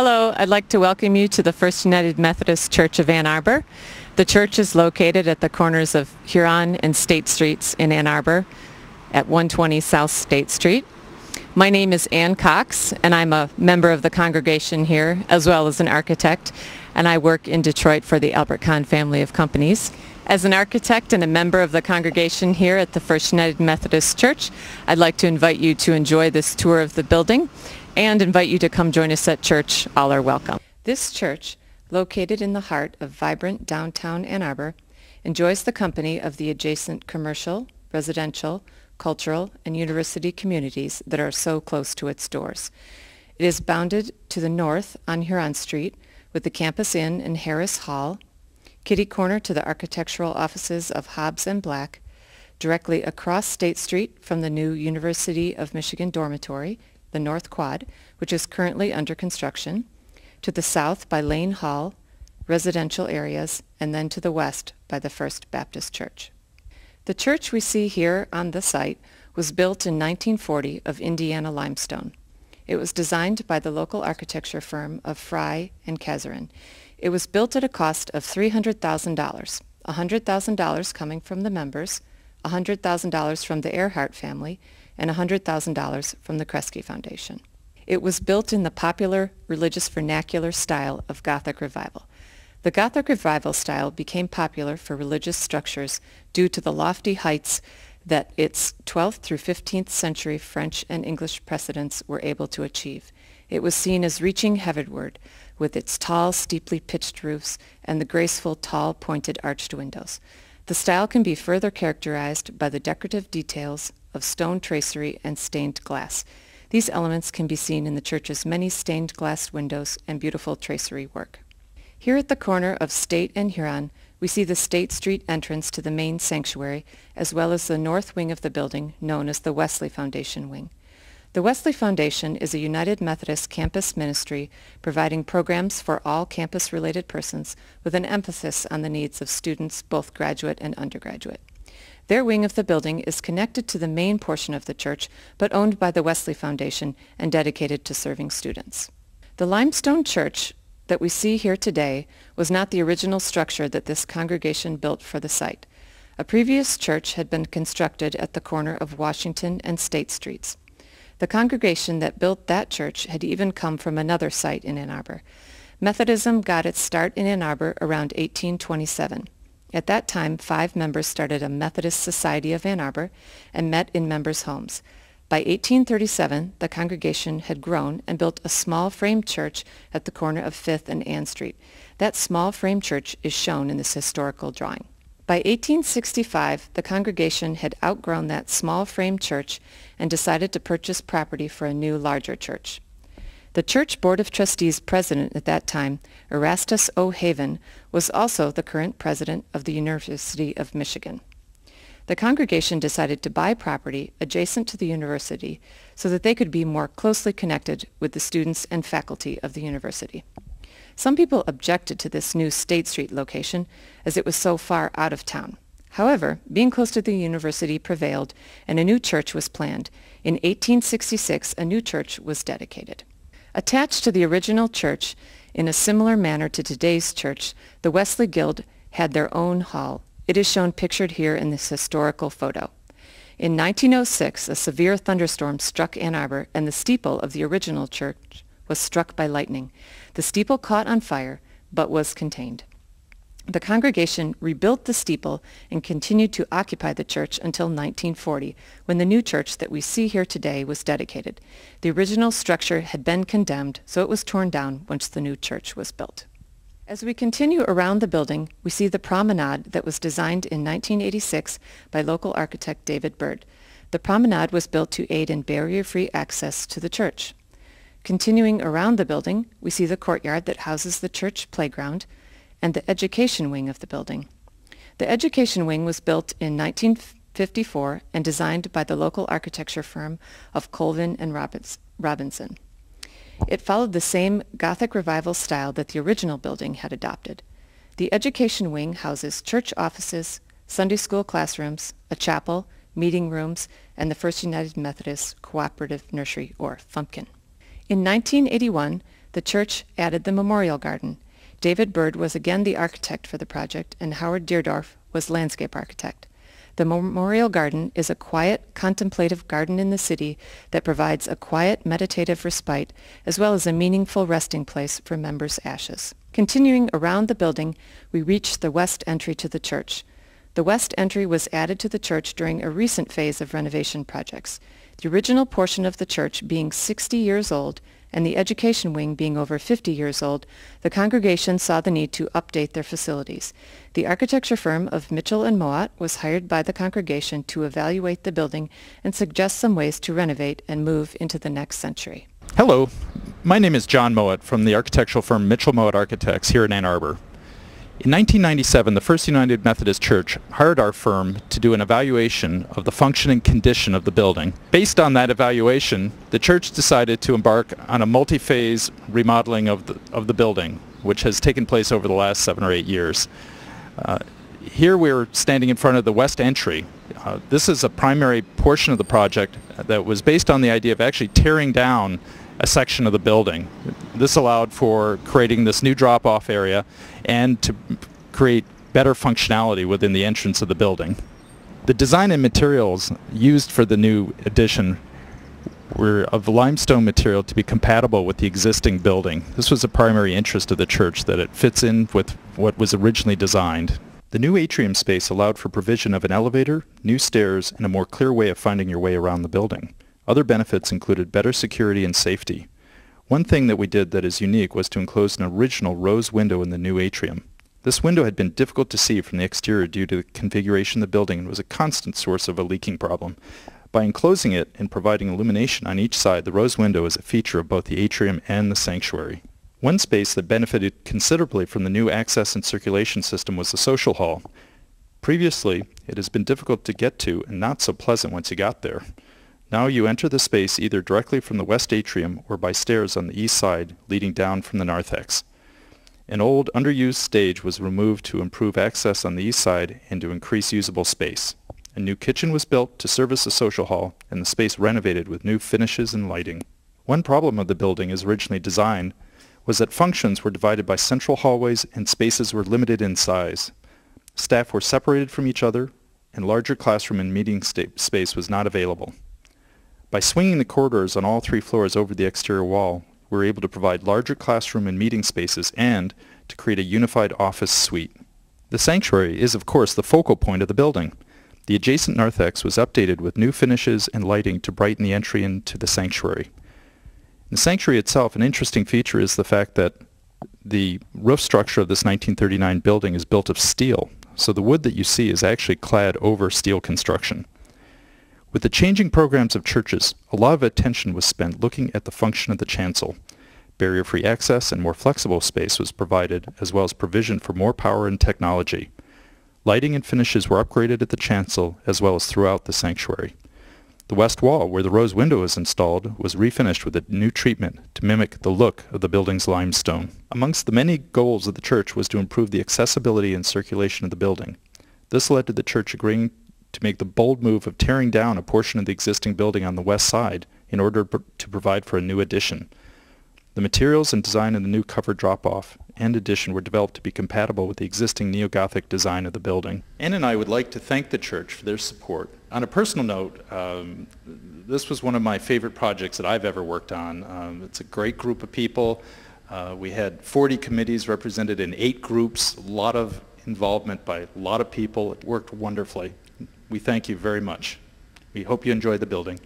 Hello, I'd like to welcome you to the First United Methodist Church of Ann Arbor. The church is located at the corners of Huron and State Streets in Ann Arbor at 120 South State Street. My name is Ann Cox, and I'm a member of the congregation here, as well as an architect, and I work in Detroit for the Albert Kahn family of companies. As an architect and a member of the congregation here at the First United Methodist Church, I'd like to invite you to enjoy this tour of the building and invite you to come join us at church. All are welcome. This church, located in the heart of vibrant downtown Ann Arbor, enjoys the company of the adjacent commercial, residential, cultural, and university communities that are so close to its doors. It is bounded to the north on Huron Street with the Campus Inn and Harris Hall, kitty corner to the architectural offices of Hobbs and Black, directly across State Street from the new University of Michigan dormitory, the North Quad, which is currently under construction, to the south by Lane Hall, residential areas, and then to the west by the First Baptist Church. The church we see here on the site was built in 1940 of Indiana limestone. It was designed by the local architecture firm of Fry and Kazarin. It was built at a cost of $300,000, $100,000 coming from the members, $100,000 from the Earhart family, and $100,000 from the Kresge Foundation. It was built in the popular religious vernacular style of Gothic Revival. The Gothic Revival style became popular for religious structures due to the lofty heights that its 12th through 15th century French and English precedents were able to achieve. It was seen as reaching heavenward with its tall, steeply pitched roofs and the graceful, tall, pointed arched windows. The style can be further characterized by the decorative details of stone tracery and stained glass. These elements can be seen in the church's many stained glass windows and beautiful tracery work. Here at the corner of State and Huron, we see the State Street entrance to the main sanctuary, as well as the north wing of the building, known as the Wesley Foundation wing. The Wesley Foundation is a United Methodist campus ministry providing programs for all campus-related persons with an emphasis on the needs of students, both graduate and undergraduate. Their wing of the building is connected to the main portion of the church, but owned by the Wesley Foundation and dedicated to serving students. The limestone church that we see here today was not the original structure that this congregation built for the site. A previous church had been constructed at the corner of Washington and State Streets. The congregation that built that church had even come from another site in Ann Arbor. Methodism got its start in Ann Arbor around 1827. At that time, 5 members started a Methodist Society of Ann Arbor and met in members' homes. By 1837, the congregation had grown and built a small frame church at the corner of 5th and Ann Street. That small frame church is shown in this historical drawing. By 1865, the congregation had outgrown that small frame church and decided to purchase property for a new, larger church. The church board of trustees president at that time, Erastus O. Haven, was also the current president of the University of Michigan. The congregation decided to buy property adjacent to the university so that they could be more closely connected with the students and faculty of the university. Some people objected to this new State Street location as it was so far out of town. However, being close to the university prevailed and a new church was planned. In 1866, a new church was dedicated. Attached to the original church, in a similar manner to today's church, the Wesley Guild had their own hall. It is shown pictured here in this historical photo. In 1906, a severe thunderstorm struck Ann Arbor, and the steeple of the original church was struck by lightning. The steeple caught on fire, but was contained. The congregation rebuilt the steeple and continued to occupy the church until 1940, when the new church that we see here today was dedicated. The original structure had been condemned, so it was torn down once the new church was built. As we continue around the building, we see the promenade that was designed in 1986 by local architect David Bird. The promenade was built to aid in barrier-free access to the church. Continuing around the building, we see the courtyard that houses the church playground and the education wing of the building. The education wing was built in 1954 and designed by the local architecture firm of Colvin and Robinson. It followed the same Gothic Revival style that the original building had adopted. The education wing houses church offices, Sunday school classrooms, a chapel, meeting rooms, and the First United Methodist Cooperative Nursery, or Fumpkin. In 1981, The church added the memorial garden. David Bird was again the architect for the project, and Howard Deerdorf was landscape architect. The Memorial Garden is a quiet, contemplative garden in the city that provides a quiet, meditative respite, as well as a meaningful resting place for members' ashes. Continuing around the building, we reach the west entry to the church. The west entry was added to the church during a recent phase of renovation projects. The original portion of the church being 60 years old and the education wing being over 50 years old, the congregation saw the need to update their facilities. The architecture firm of Mitchell and Moat was hired by the congregation to evaluate the building and suggest some ways to renovate and move into the next century. Hello, my name is John Moat from the architectural firm Mitchell Moat Architects here in Ann Arbor. In 1997, the First United Methodist Church hired our firm to do an evaluation of the function and condition of the building. Based on that evaluation, the church decided to embark on a multi-phase remodeling of the building, which has taken place over the last 7 or 8 years. Here we're standing in front of the west entry. This is a primary portion of the project that was based on the idea of actually tearing down a section of the building. This allowed for creating this new drop-off area and to create better functionality within the entrance of the building. The design and materials used for the new addition were of limestone material to be compatible with the existing building. This was a primary interest of the church, that it fits in with what was originally designed. The new atrium space allowed for provision of an elevator, new stairs, and a more clear way of finding your way around the building. Other benefits included better security and safety. One thing that we did that is unique was to enclose an original rose window in the new atrium. This window had been difficult to see from the exterior due to the configuration of the building and was a constant source of a leaking problem. By enclosing it and providing illumination on each side, the rose window is a feature of both the atrium and the sanctuary. One space that benefited considerably from the new access and circulation system was the social hall. Previously, it has been difficult to get to and not so pleasant once you got there. Now you enter the space either directly from the west atrium or by stairs on the east side leading down from the narthex. An old, underused stage was removed to improve access on the east side and to increase usable space. A new kitchen was built to service the social hall, and the space renovated with new finishes and lighting. One problem of the building as originally designed was that functions were divided by central hallways and spaces were limited in size. Staff were separated from each other, and larger classroom and meeting space was not available. By swinging the corridors on all 3 floors over the exterior wall, we were able to provide larger classroom and meeting spaces and to create a unified office suite. The sanctuary is, of course, the focal point of the building. The adjacent narthex was updated with new finishes and lighting to brighten the entry into the sanctuary. In the sanctuary itself, an interesting feature is the fact that the roof structure of this 1939 building is built of steel, so the wood that you see is actually clad over steel construction. With the changing programs of churches, a lot of attention was spent looking at the function of the chancel. Barrier-free access and more flexible space was provided, as well as provision for more power and technology. Lighting and finishes were upgraded at the chancel, as well as throughout the sanctuary. The west wall, where the rose window is installed, was refinished with a new treatment to mimic the look of the building's limestone. Amongst the many goals of the church was to improve the accessibility and circulation of the building. This led to the church agreeing to make the bold move of tearing down a portion of the existing building on the west side in order to provide for a new addition. The materials and design of the new covered drop-off and addition were developed to be compatible with the existing neo-Gothic design of the building. Ann and I would like to thank the church for their support. On a personal note, this was one of my favorite projects that I've ever worked on. It's a great group of people. We had 40 committees represented in 8 groups, a lot of involvement by a lot of people. It worked wonderfully. We thank you very much. We hope you enjoy the building.